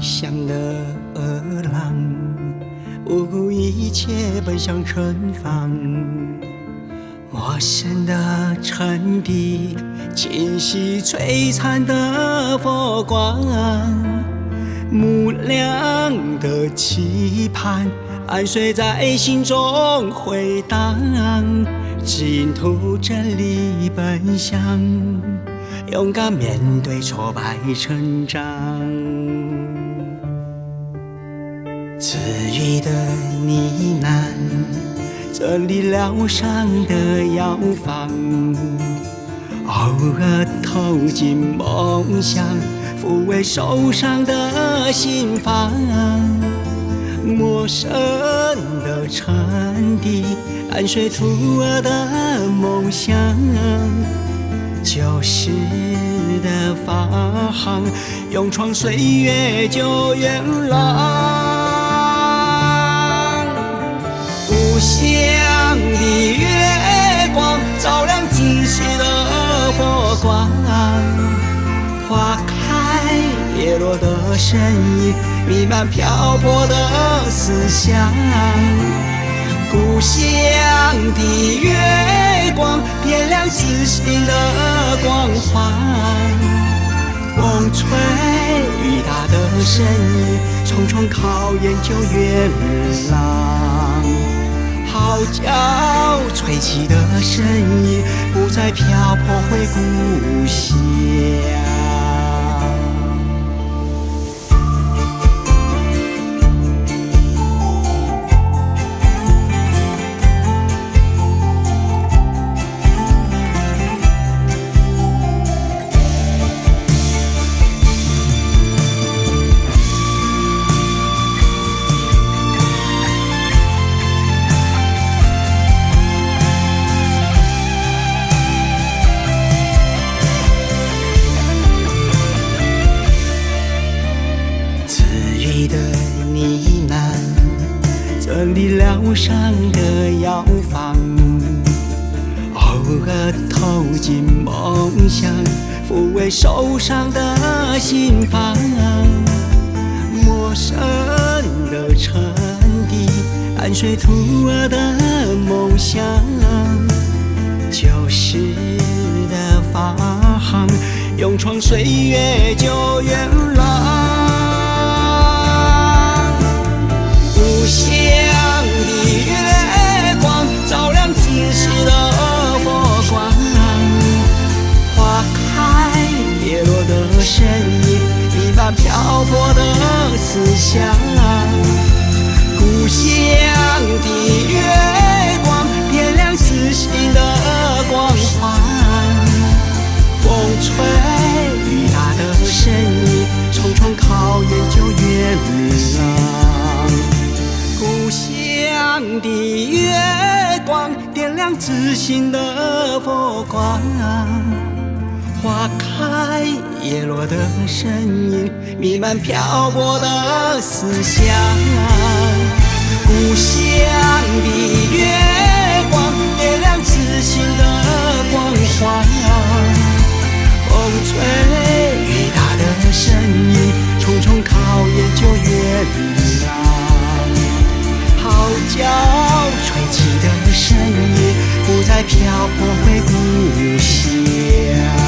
乡的狼，无一切奔向远方。陌生的尘地，清晰璀璨的佛光，木亮的期盼，安睡在心中回荡，指引途真理奔向，勇敢面对挫败成长。自语的呢喃，整理疗伤的药方，偶尔透进梦乡，抚慰受伤的心房。陌生的尘地，安睡徒儿的梦想，旧时的发行，勇闯岁月旧元朗。故乡的月光，照亮自己的佛光，花开叶落的身影，弥漫漂泊的思想。故乡的月光，点亮自信的光环。风吹雨打的身影，重重考验旧元朗。号角吹起的声音，不再漂泊回故乡。的呢喃，整理疗伤的药方，偶尔透进梦乡，抚慰受伤的心房。陌生的尘地，安睡徒儿的梦想，旧时的发行，勇闯岁月旧元朗。故乡的月光，照亮自己的佛光，花开叶落的身影，弥漫漂泊的思想。故乡的月光，点亮自信的光环。风吹雨打的身影，重重考验旧元朗。故乡的月光，点亮自信的佛光。花开叶落的身影，弥漫漂泊的思想。故乡的月光，点亮自信的光环。风吹雨打的身影，重重考验旧元朗。号角吹起的声音，不再漂泊回故乡。